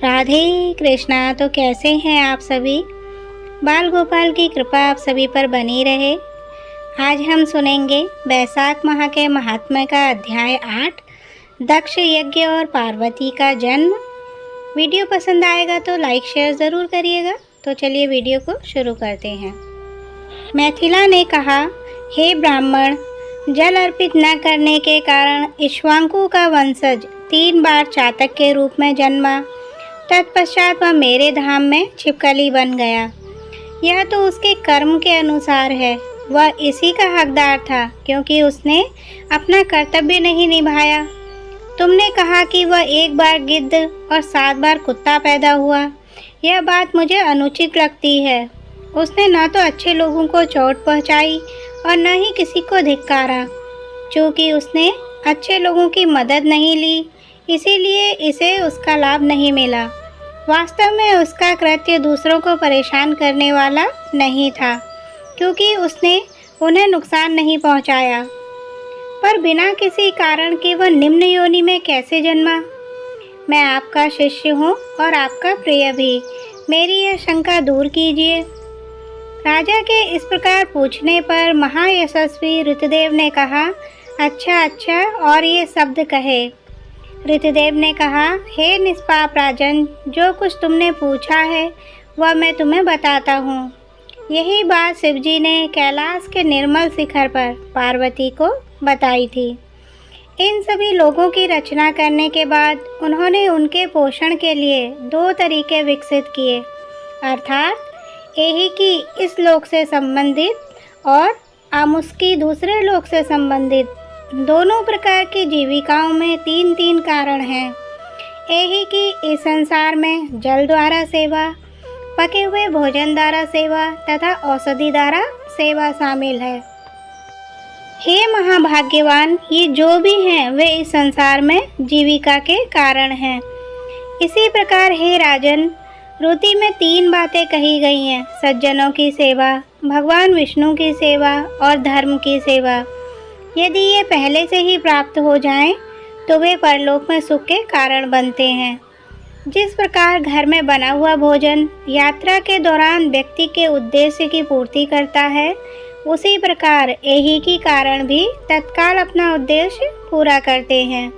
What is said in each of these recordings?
राधे कृष्णा। तो कैसे हैं आप सभी? बाल गोपाल की कृपा आप सभी पर बनी रहे। आज हम सुनेंगे वैशाख माह के महात्म्य का अध्याय 8, दक्ष यज्ञ और पार्वती का जन्म। वीडियो पसंद आएगा तो लाइक शेयर ज़रूर करिएगा। तो चलिए वीडियो को शुरू करते हैं। मैथिला ने कहा, हे ब्राह्मण, जल अर्पित न करने के कारण इक्ष्वाकु का वंशज 3 बार चातक के रूप में जन्मा। तत्पश्चात वह मेरे धाम में छिपकली बन गया। यह तो उसके कर्म के अनुसार है। वह इसी का हकदार था क्योंकि उसने अपना कर्तव्य नहीं निभाया। तुमने कहा कि वह 1 बार गिद्ध और 7 बार कुत्ता पैदा हुआ। यह बात मुझे अनुचित लगती है। उसने न तो अच्छे लोगों को चोट पहुंचाई और न ही किसी को धिक्कारा। चूँकि उसने अच्छे लोगों की मदद नहीं ली, इसीलिए इसे उसका लाभ नहीं मिला। वास्तव में उसका कृत्य दूसरों को परेशान करने वाला नहीं था, क्योंकि उसने उन्हें नुकसान नहीं पहुंचाया। पर बिना किसी कारण के वह निम्न योनि में कैसे जन्मा? मैं आपका शिष्य हूँ और आपका प्रिय भी। मेरी यह शंका दूर कीजिए। राजा के इस प्रकार पूछने पर महायशस्वी ऋतुदेव ने कहा, अच्छा, और ये शब्द कहे। ऋतुदेव ने कहा, हे निष्पाप राजन, जो कुछ तुमने पूछा है वह मैं तुम्हें बताता हूँ। यही बात शिवजी ने कैलाश के निर्मल शिखर पर पार्वती को बताई थी। इन सभी लोगों की रचना करने के बाद उन्होंने उनके पोषण के लिए 2 तरीके विकसित किए, अर्थात ऐहिकी इस लोक से संबंधित और आमुष्की दूसरे लोक से संबंधित। दोनों प्रकार की जीविकाओं में 3 कारण हैं। ऐहिकी इस संसार में जल द्वारा सेवा, पके हुए भोजन द्वारा सेवा तथा औषधि द्वारा सेवा शामिल है। हे महाभाग्यवान, ये जो भी हैं वे इस संसार में जीविका के कारण हैं। इसी प्रकार हे राजन, श्रुति में 3 बातें कही गई हैं, सज्जनों की सेवा, भगवान विष्णु की सेवा और धर्म की सेवा। यदि ये पहले से ही प्राप्त हो जाएं, तो वे परलोक में सुख के कारण बनते हैं। जिस प्रकार घर में बना हुआ भोजन यात्रा के दौरान व्यक्ति के उद्देश्य की पूर्ति करता है, उसी प्रकार ऐहिकी कारण भी तत्काल अपना उद्देश्य पूरा करते हैं।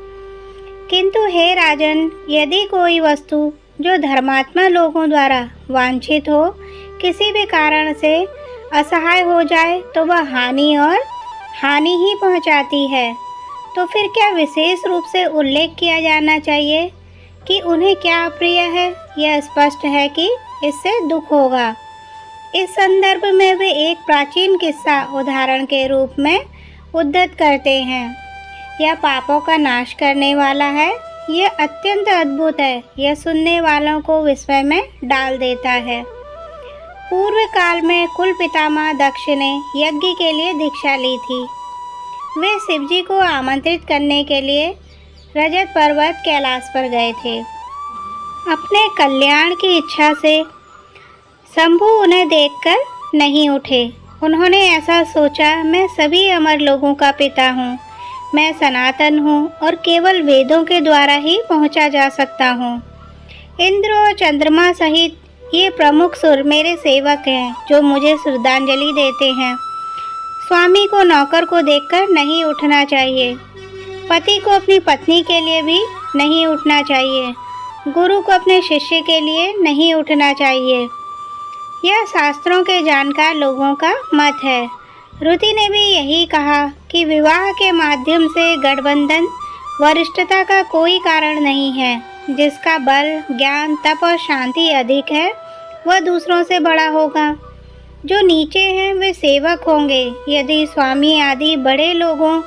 किंतु हे राजन, यदि कोई वस्तु जो धर्मात्मा लोगों द्वारा वांछित हो, किसी भी कारण से असहाय हो जाए, तो वह हानि ही पहुंचाती है। तो फिर क्या विशेष रूप से उल्लेख किया जाना चाहिए कि उन्हें क्या अप्रिय है? यह स्पष्ट है कि इससे दुख होगा। इस संदर्भ में वे एक प्राचीन किस्सा उदाहरण के रूप में उद्धत करते हैं। यह पापों का नाश करने वाला है। यह अत्यंत अद्भुत है। यह सुनने वालों को विस्मय में डाल देता है। पूर्व काल में कुल पितामह दक्ष ने यज्ञ के लिए दीक्षा ली थी। वे शिवजी को आमंत्रित करने के लिए रजत पर्वत कैलाश पर गए थे। अपने कल्याण की इच्छा से शंभु उन्हें देखकर नहीं उठे। उन्होंने ऐसा सोचा, मैं सभी अमर लोगों का पिता हूँ, मैं सनातन हूँ और केवल वेदों के द्वारा ही पहुँचा जा सकता हूँ। इंद्र और चंद्रमा सहित ये प्रमुख सुर मेरे सेवक हैं, जो मुझे श्रद्धांजलि देते हैं। स्वामी को नौकर को देखकर नहीं उठना चाहिए। पति को अपनी पत्नी के लिए भी नहीं उठना चाहिए। गुरु को अपने शिष्य के लिए नहीं उठना चाहिए। यह शास्त्रों के जानकार लोगों का मत है। ऋषि ने भी यही कहा कि विवाह के माध्यम से गठबंधन वरिष्ठता का कोई कारण नहीं है। जिसका बल, ज्ञान, तप और शांति अधिक है, वह दूसरों से बड़ा होगा। जो नीचे हैं वे सेवक होंगे। यदि स्वामी आदि बड़े लोगों,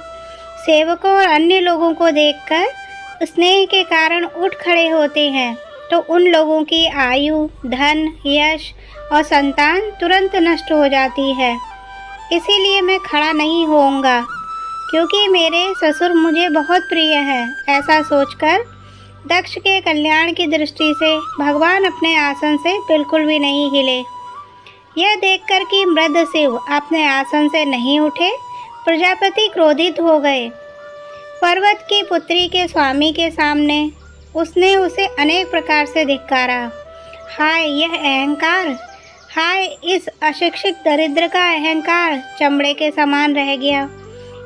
सेवकों और अन्य लोगों को देखकर स्नेह के कारण उठ खड़े होते हैं, तो उन लोगों की आयु, धन, यश और संतान तुरंत नष्ट हो जाती है। इसीलिए मैं खड़ा नहीं होऊंगा, क्योंकि मेरे ससुर मुझे बहुत प्रिय है। ऐसा सोचकर दक्ष के कल्याण की दृष्टि से भगवान अपने आसन से बिल्कुल भी नहीं हिले। यह देखकर कि मृद शिव अपने आसन से नहीं उठे, प्रजापति क्रोधित हो गए। पर्वत की पुत्री के स्वामी के सामने उसने उसे अनेक प्रकार से धिक्कारा। हाय यह अहंकार! हाय इस अशिक्षित दरिद्र का अहंकार चमड़े के समान रह गया।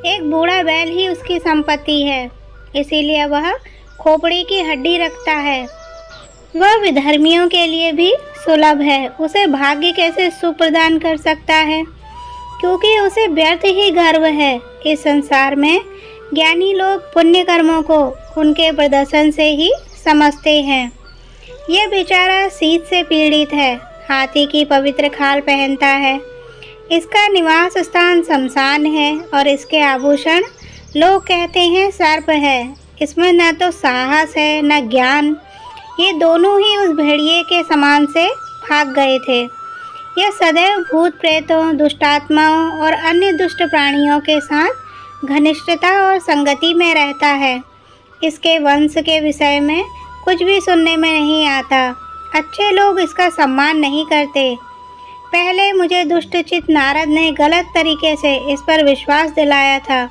एक बूढ़ा बैल ही उसकी संपत्ति है, इसीलिए वह खोपड़ी की हड्डी रखता है। वह विधर्मियों के लिए भी सुलभ है। उसे भाग्य कैसे सुप्रदान कर सकता है, क्योंकि उसे व्यर्थ ही गर्व है। इस संसार में ज्ञानी लोग पुण्य कर्मों को उनके प्रदर्शन से ही समझते हैं। यह बेचारा शीत से पीड़ित है, हाथी की पवित्र खाल पहनता है। इसका निवास स्थान शमशान है और इसके आभूषण लोग कहते हैं सर्प है। इसमें न तो साहस है न ज्ञान। ये दोनों ही उस भेड़िए के समान से भाग गए थे। यह सदैव भूत प्रेतों, दुष्टात्माओं और अन्य दुष्ट प्राणियों के साथ घनिष्ठता और संगति में रहता है। इसके वंश के विषय में कुछ भी सुनने में नहीं आता। अच्छे लोग इसका सम्मान नहीं करते। पहले मुझे दुष्टचित्त नारद ने गलत तरीके से इस पर विश्वास दिलाया था।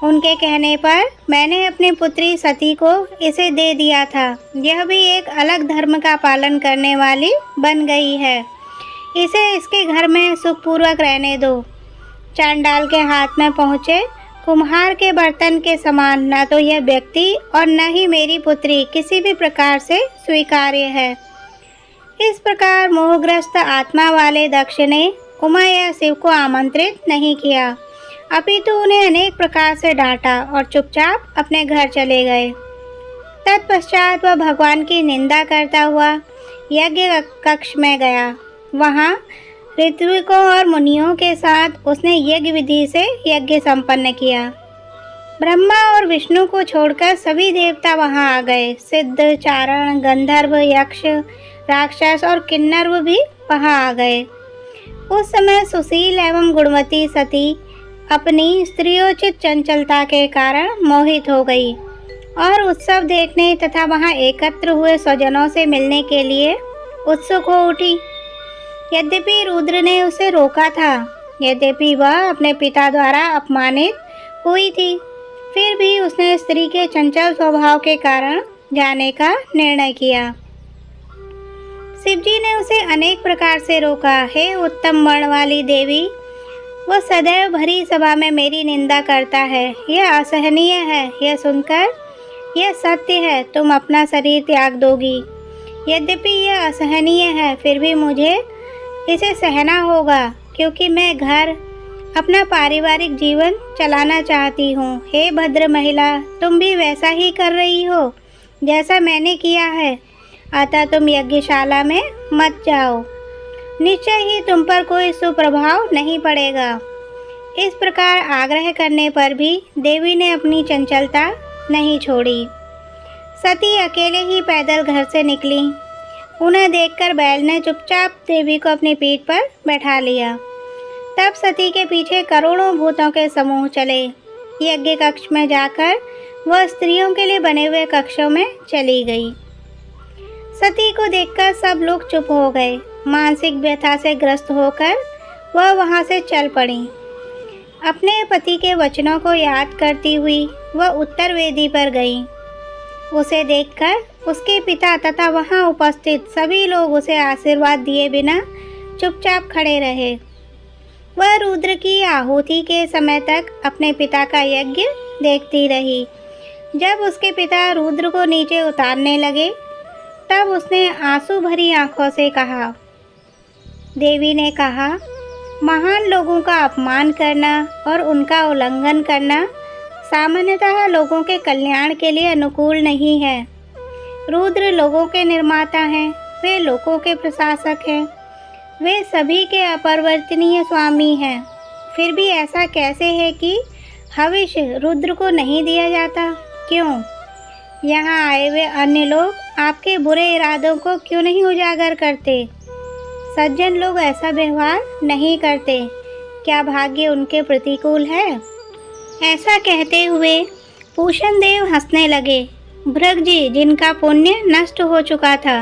उनके कहने पर मैंने अपनी पुत्री सती को इसे दे दिया था। यह भी एक अलग धर्म का पालन करने वाली बन गई है। इसे इसके घर में सुखपूर्वक रहने दो। चांडाल के हाथ में पहुँचे कुम्हार के बर्तन के समान न तो यह व्यक्ति और न ही मेरी पुत्री किसी भी प्रकार से स्वीकार्य है। इस प्रकार मोहग्रस्त आत्मा वाले दक्ष ने उमा या शिव को आमंत्रित नहीं किया, अपितु उन्हें अनेक प्रकार से डांटा और चुपचाप अपने घर चले गए। तत्पश्चात वह भगवान की निंदा करता हुआ यज्ञ कक्ष में गया। वहाँ ऋत्विकों और मुनियों के साथ उसने यज्ञ विधि से यज्ञ संपन्न किया। ब्रह्मा और विष्णु को छोड़कर सभी देवता वहाँ आ गए। सिद्ध, चारण, गंधर्व, यक्ष, राक्षस और किन्नर भी वहाँ आ गए। उस समय सुशील एवं गुणवती सती अपनी स्त्रियोचित चंचलता के कारण मोहित हो गई और उत्सव देखने तथा वहाँ एकत्र हुए स्वजनों से मिलने के लिए उत्सुक हो उठी। यद्यपि रुद्र ने उसे रोका था, यद्यपि वह अपने पिता द्वारा अपमानित हुई थी, फिर भी उसने स्त्री के चंचल स्वभाव के कारण जाने का निर्णय किया। शिवजी ने उसे अनेक प्रकार से रोका। हे उत्तम वर्ण वाली देवी, वह सदैव भरी सभा में मेरी निंदा करता है। यह असहनीय है। यह सुनकर यह सत्य है, तुम अपना शरीर त्याग दोगी। यद्यपि यह असहनीय है, फिर भी मुझे इसे सहना होगा, क्योंकि मैं घर अपना पारिवारिक जीवन चलाना चाहती हूँ। हे भद्र महिला, तुम भी वैसा ही कर रही हो जैसा मैंने किया है, अतः तुम यज्ञशाला में मत जाओ। निश्चय ही तुम पर कोई सुप्रभाव नहीं पड़ेगा। इस प्रकार आग्रह करने पर भी देवी ने अपनी चंचलता नहीं छोड़ी। सती अकेले ही पैदल घर से निकली। उन्हें देखकर बैल ने चुपचाप देवी को अपनी पीठ पर बैठा लिया। तब सती के पीछे करोड़ों भूतों के समूह चले। यज्ञ कक्ष में जाकर वह स्त्रियों के लिए बने हुए कक्षों में चली गई। सती को देखकर सब लोग चुप हो गए। मानसिक व्यथा से ग्रस्त होकर वह वहां से चल पड़ी। अपने पति के वचनों को याद करती हुई वह उत्तर वेदी पर गई। उसे देखकर उसके पिता तथा वहां उपस्थित सभी लोग उसे आशीर्वाद दिए बिना चुपचाप खड़े रहे। वह रुद्र की आहुति के समय तक अपने पिता का यज्ञ देखती रही। जब उसके पिता रुद्र को नीचे उतारने लगे, तब उसने आंसू भरी आंखों से कहा। देवी ने कहा, महान लोगों का अपमान करना और उनका उल्लंघन करना सामान्यतः लोगों के कल्याण के लिए अनुकूल नहीं है। रुद्र लोगों के निर्माता हैं, वे लोगों के प्रशासक हैं, वे सभी के अपरिवर्तनीय स्वामी हैं। फिर भी ऐसा कैसे है कि हविष्य रुद्र को नहीं दिया जाता? क्यों? यहाँ आए हुए अन्य लोग आपके बुरे इरादों को क्यों नहीं उजागर करते? सज्जन लोग ऐसा व्यवहार नहीं करते। क्या भाग्य उनके प्रतिकूल है? ऐसा कहते हुए पूषण देव हंसने लगे। भृग जी, जिनका पुण्य नष्ट हो चुका था,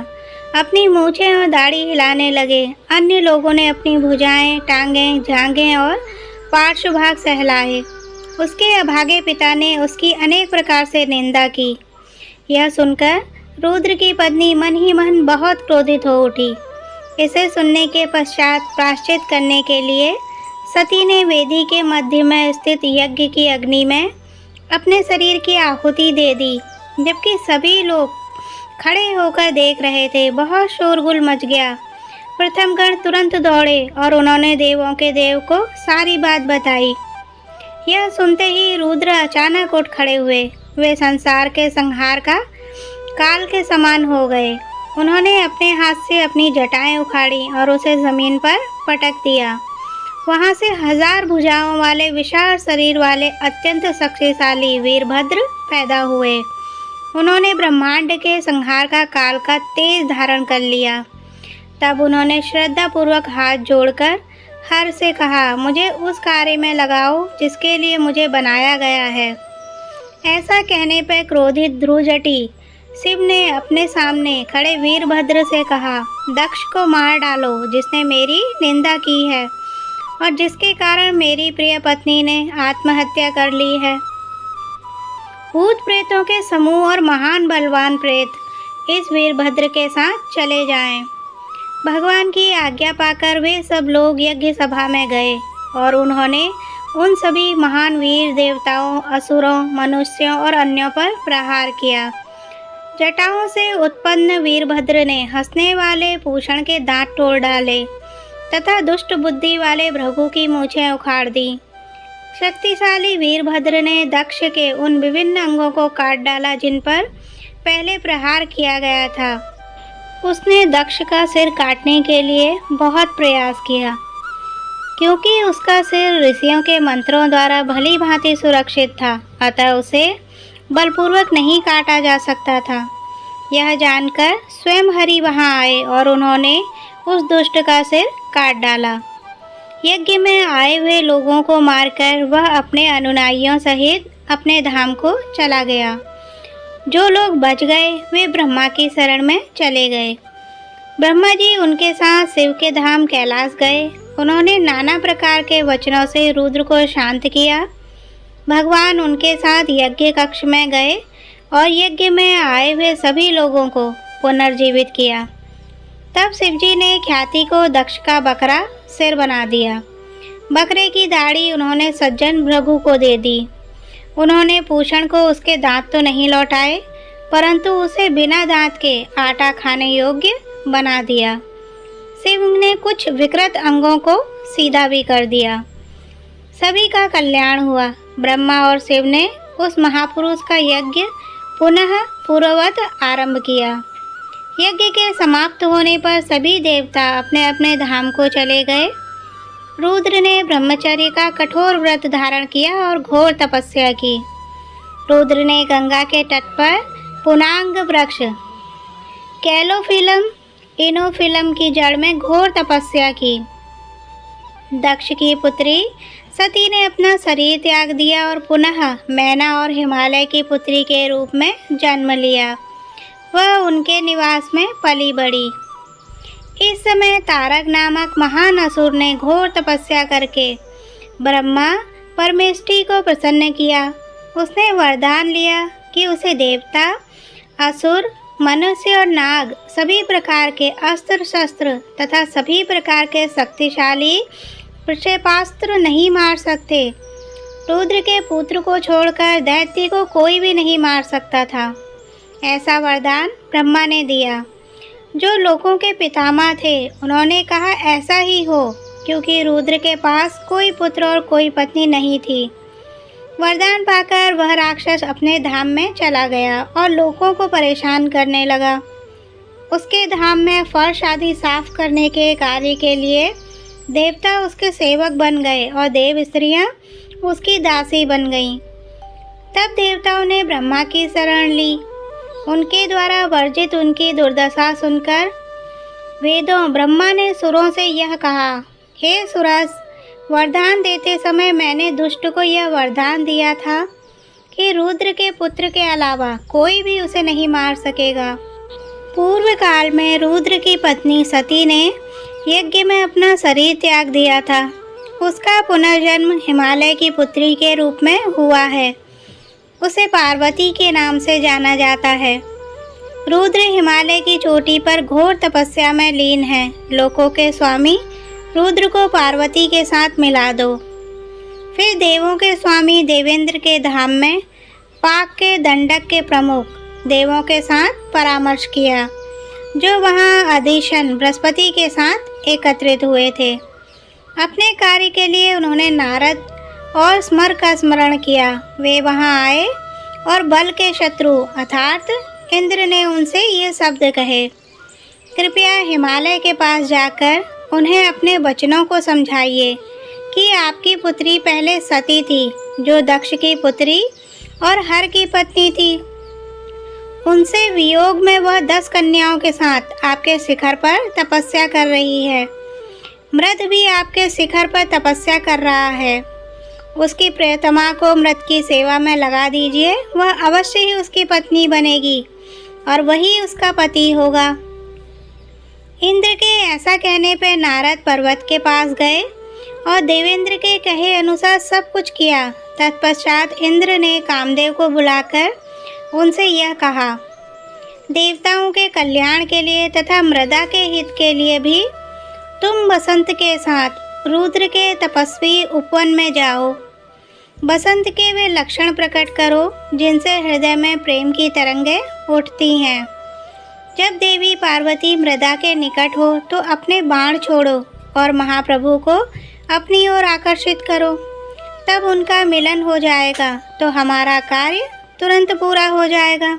अपनी मूछें और दाढ़ी हिलाने लगे। अन्य लोगों ने अपनी भुजाएं, टांगें, जांघें और पार्श्व भाग सहलाए। उसके अभागे पिता ने उसकी अनेक प्रकार से निंदा की। यह सुनकर रुद्र की पत्नी मन ही मन बहुत क्रोधित हो उठी। इसे सुनने के पश्चात प्रायश्चित करने के लिए सती ने वेदी के मध्य में स्थित यज्ञ की अग्नि में अपने शरीर की आहुति दे दी। जबकि सभी लोग खड़े होकर देख रहे थे, बहुत शोरगुल मच गया। प्रथम गण तुरंत दौड़े और उन्होंने देवों के देव को सारी बात बताई। यह सुनते ही रुद्र अचानक उठ खड़े हुए। वे संसार के संहार का काल के समान हो गए। उन्होंने अपने हाथ से अपनी जटाएं उखाड़ी और उसे जमीन पर पटक दिया। वहां से 1000 भुजाओं वाले विशाल शरीर वाले अत्यंत शक्तिशाली वीरभद्र पैदा हुए। उन्होंने ब्रह्मांड के संहार का काल का तेज धारण कर लिया। तब उन्होंने श्रद्धापूर्वक हाथ जोड़कर हर से कहा, मुझे उस कार्य में लगाओ जिसके लिए मुझे बनाया गया है। ऐसा कहने पर क्रोधित ध्रुवजटी शिव ने अपने सामने खड़े वीरभद्र से कहा, दक्ष को मार डालो जिसने मेरी निंदा की है और जिसके कारण मेरी प्रिय पत्नी ने आत्महत्या कर ली है। भूत प्रेतों के समूह और महान बलवान प्रेत इस वीरभद्र के साथ चले जाएं। भगवान की आज्ञा पाकर वे सब लोग यज्ञ सभा में गए और उन्होंने उन सभी महान वीर देवताओं, असुरों, मनुष्यों और अन्यों पर प्रहार किया। जटाओं से उत्पन्न वीरभद्र ने हंसने वाले पूषण के दांत तोड़ डाले तथा दुष्ट बुद्धि वाले भृगु की मूछें उखाड़ दी। शक्तिशाली वीरभद्र ने दक्ष के उन विभिन्न अंगों को काट डाला जिन पर पहले प्रहार किया गया था। उसने दक्ष का सिर काटने के लिए बहुत प्रयास किया, क्योंकि उसका सिर ऋषियों के मंत्रों द्वारा भली भांति सुरक्षित था, अतः उसे बलपूर्वक नहीं काटा जा सकता था। यह जानकर स्वयं हरि वहां आए और उन्होंने उस दुष्ट का सिर काट डाला। यज्ञ में आए हुए लोगों को मारकर वह अपने अनुयायियों सहित अपने धाम को चला गया। जो लोग बच गए वे ब्रह्मा की शरण में चले गए। ब्रह्मा जी उनके साथ शिव के धाम कैलाश गए। उन्होंने नाना प्रकार के वचनों से रुद्र को शांत किया। भगवान उनके साथ यज्ञ कक्ष में गए और यज्ञ में आए हुए सभी लोगों को पुनर्जीवित किया। तब शिवजी ने ख्याति को दक्ष का बकरा सिर बना दिया। बकरे की दाढ़ी उन्होंने सज्जन भृगु को दे दी। उन्होंने पूषण को उसके दांत तो नहीं लौटाए, परंतु उसे बिना दांत के आटा खाने योग्य बना दिया। शिव ने कुछ विकृत अंगों को सीधा भी कर दिया। सभी का कल्याण हुआ। ब्रह्मा और शिव ने उस महापुरुष का यज्ञ पुनः पूर्ववत आरंभ किया। यज्ञ के समाप्त होने पर सभी देवता अपने अपने धाम को चले गए। रुद्र ने ब्रह्मचर्य का कठोर व्रत धारण किया और घोर तपस्या की। रुद्र ने गंगा के तट पर पुनांग वृक्ष कैलोफिलम इनोफिलम की जड़ में घोर तपस्या की। दक्ष की पुत्री सती ने अपना शरीर त्याग दिया और पुनः मैना और हिमालय की पुत्री के रूप में जन्म लिया। वह उनके निवास में पली बढ़ी। इस समय तारक नामक महान असुर ने घोर तपस्या करके ब्रह्मा परमेष्टि को प्रसन्न किया। उसने वरदान लिया कि उसे देवता, असुर, मनुष्य और नाग सभी प्रकार के अस्त्र शस्त्र तथा सभी प्रकार के शक्तिशाली प्रक्षेपास्त्र नहीं मार सकते। रुद्र के पुत्र को छोड़कर दैत्य को कोई भी नहीं मार सकता था। ऐसा वरदान ब्रह्मा ने दिया। जो लोगों के पितामह थे उन्होंने कहा ऐसा ही हो, क्योंकि रुद्र के पास कोई पुत्र और कोई पत्नी नहीं थी। वरदान पाकर वह राक्षस अपने धाम में चला गया और लोगों को परेशान करने लगा। उसके धाम में फर्श आदि साफ करने के कार्य के लिए देवता उसके सेवक बन गए और देव स्त्रियां उसकी दासी बन गईं। तब देवताओं ने ब्रह्मा की शरण ली। उनके द्वारा वर्जित उनकी दुर्दशा सुनकर वेदों ब्रह्मा ने सुरों से यह कहा, हे सुरस, वरदान देते समय मैंने दुष्ट को यह वरदान दिया था कि रुद्र के पुत्र के अलावा कोई भी उसे नहीं मार सकेगा। पूर्व काल में रुद्र की पत्नी सती ने यज्ञ में अपना शरीर त्याग दिया था। उसका पुनर्जन्म हिमालय की पुत्री के रूप में हुआ है। उसे पार्वती के नाम से जाना जाता है। रुद्र हिमालय की चोटी पर घोर तपस्या में लीन है। लोकों के स्वामी रुद्र को पार्वती के साथ मिला दो। फिर देवों के स्वामी देवेंद्र के धाम में पाक के दंडक के प्रमुख देवों के साथ परामर्श किया, जो वहां अधीशन बृहस्पति के साथ एकत्रित हुए थे। अपने कार्य के लिए उन्होंने नारद और स्मर का स्मरण किया। वे वहां आए और बल के शत्रु अर्थात इंद्र ने उनसे ये शब्द कहे, कृपया हिमालय के पास जाकर उन्हें अपने वचनों को समझाइए कि आपकी पुत्री पहले सती थी, जो दक्ष की पुत्री और हर की पत्नी थी। उनसे वियोग में वह 10 कन्याओं के साथ आपके शिखर पर तपस्या कर रही है। मृत भी आपके शिखर पर तपस्या कर रहा है। उसकी प्रियतमा को मृत की सेवा में लगा दीजिए, वह अवश्य ही उसकी पत्नी बनेगी और वही उसका पति होगा। इंद्र के ऐसा कहने पर नारद पर्वत के पास गए और देवेंद्र के कहे अनुसार सब कुछ किया। तत्पश्चात इंद्र ने कामदेव को बुलाकर उनसे यह कहा, देवताओं के कल्याण के लिए तथा मृदा के हित के लिए भी तुम बसंत के साथ रुद्र के तपस्वी उपवन में जाओ। बसंत के वे लक्षण प्रकट करो जिनसे हृदय में प्रेम की तरंगें उठती हैं। जब देवी पार्वती मृदा के निकट हो तो अपने बाण छोड़ो और महाप्रभु को अपनी ओर आकर्षित करो, तब उनका मिलन हो जाएगा तो हमारा कार्य तुरंत पूरा हो जाएगा।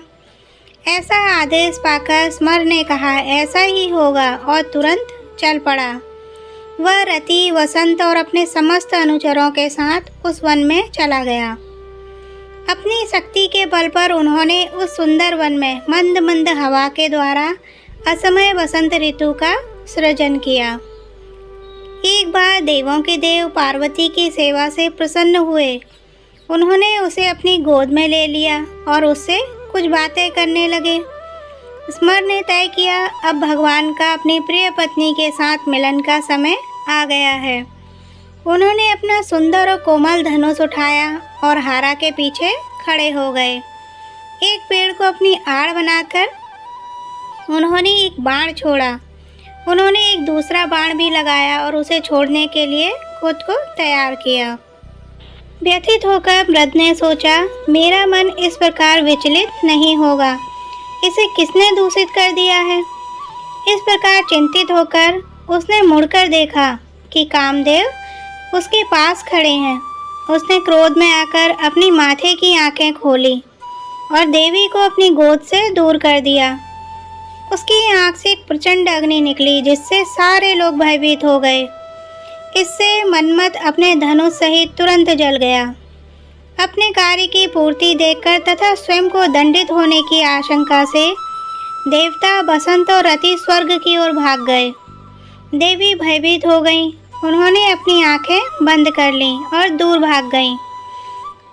ऐसा आदेश पाकर स्मर ने कहा, ऐसा ही होगा, और तुरंत चल पड़ा। वह रति वसंत और अपने समस्त अनुचरों के साथ उस वन में चला गया। अपनी शक्ति के बल पर उन्होंने उस सुंदर वन में मंद मंद हवा के द्वारा असमय वसंत ऋतु का सृजन किया। एक बार देवों के देव पार्वती की सेवा से प्रसन्न हुए। उन्होंने उसे अपनी गोद में ले लिया और उससे कुछ बातें करने लगे। स्मर ने तय किया, अब भगवान का अपनी प्रिय पत्नी के साथ मिलन का समय आ गया है। उन्होंने अपना सुंदर और कोमल धनुष उठाया और हारा के पीछे खड़े हो गए। एक पेड़ को अपनी आड़ बनाकर उन्होंने एक बाण छोड़ा। उन्होंने एक दूसरा बाण भी लगाया और उसे छोड़ने के लिए खुद को तैयार किया। व्यथित होकर मृद ने सोचा, मेरा मन इस प्रकार विचलित नहीं होगा, इसे किसने दूषित कर दिया है। इस प्रकार चिंतित होकर उसने मुड़कर देखा कि कामदेव उसके पास खड़े हैं। उसने क्रोध में आकर अपनी माथे की आंखें खोली और देवी को अपनी गोद से दूर कर दिया। उसकी आंख से एक प्रचंड अग्नि निकली जिससे सारे लोग भयभीत हो गए। इससे मनमत अपने धनुष सहित तुरंत जल गया। अपने कार्य की पूर्ति देखकर तथा स्वयं को दंडित होने की आशंका से देवता बसंत और रति स्वर्ग की ओर भाग गए। देवी भयभीत हो गईं। उन्होंने अपनी आंखें बंद कर लीं और दूर भाग गईं।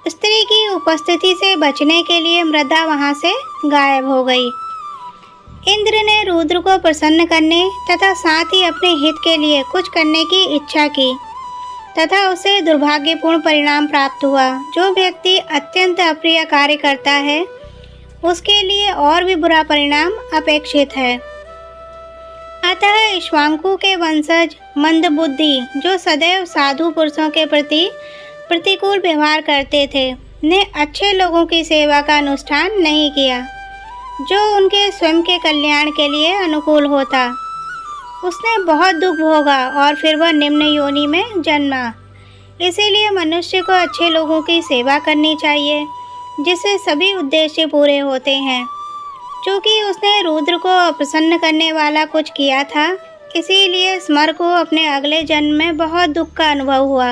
स्त्री की उपस्थिति से बचने के लिए मृदा वहां से गायब हो गई। इंद्र ने रुद्र को प्रसन्न करने तथा साथ ही अपने हित के लिए कुछ करने की इच्छा की तथा उसे दुर्भाग्यपूर्ण परिणाम प्राप्त हुआ। जो व्यक्ति अत्यंत अप्रिय कार्य करता है उसके लिए और भी बुरा परिणाम अपेक्षित है। अतः इक्ष्वाकु के वंशज मंदबुद्धि, जो सदैव साधु पुरुषों के प्रति प्रतिकूल व्यवहार करते थे, ने अच्छे लोगों की सेवा का अनुष्ठान नहीं किया, जो उनके स्वयं के कल्याण के लिए अनुकूल होता। उसने बहुत दुख भोगा और फिर वह निम्न योनि में जन्मा। इसीलिए मनुष्य को अच्छे लोगों की सेवा करनी चाहिए, जिससे सभी उद्देश्य पूरे होते हैं। चूँकि उसने रुद्र को अप्रसन्न करने वाला कुछ किया था, इसीलिए स्मर को अपने अगले जन्म में बहुत दुख का अनुभव हुआ।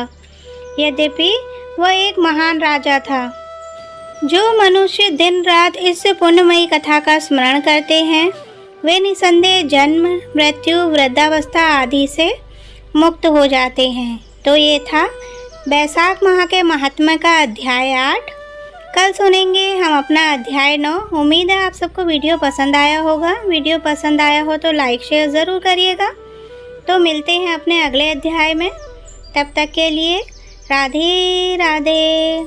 यद्यपि वह एक महान राजा था। जो मनुष्य दिन रात इस पुण्यमयी कथा का स्मरण करते हैं, वे निसंदेह जन्म, मृत्यु, वृद्धावस्था आदि से मुक्त हो जाते हैं। तो ये था बैसाख माह के महात्म्य का अध्याय 8। कल सुनेंगे हम अपना अध्याय 9। उम्मीद है आप सबको वीडियो पसंद आया होगा। वीडियो पसंद आया हो तो लाइक शेयर ज़रूर करिएगा। तो मिलते हैं अपने अगले अध्याय में। तब तक के लिए राधे राधे।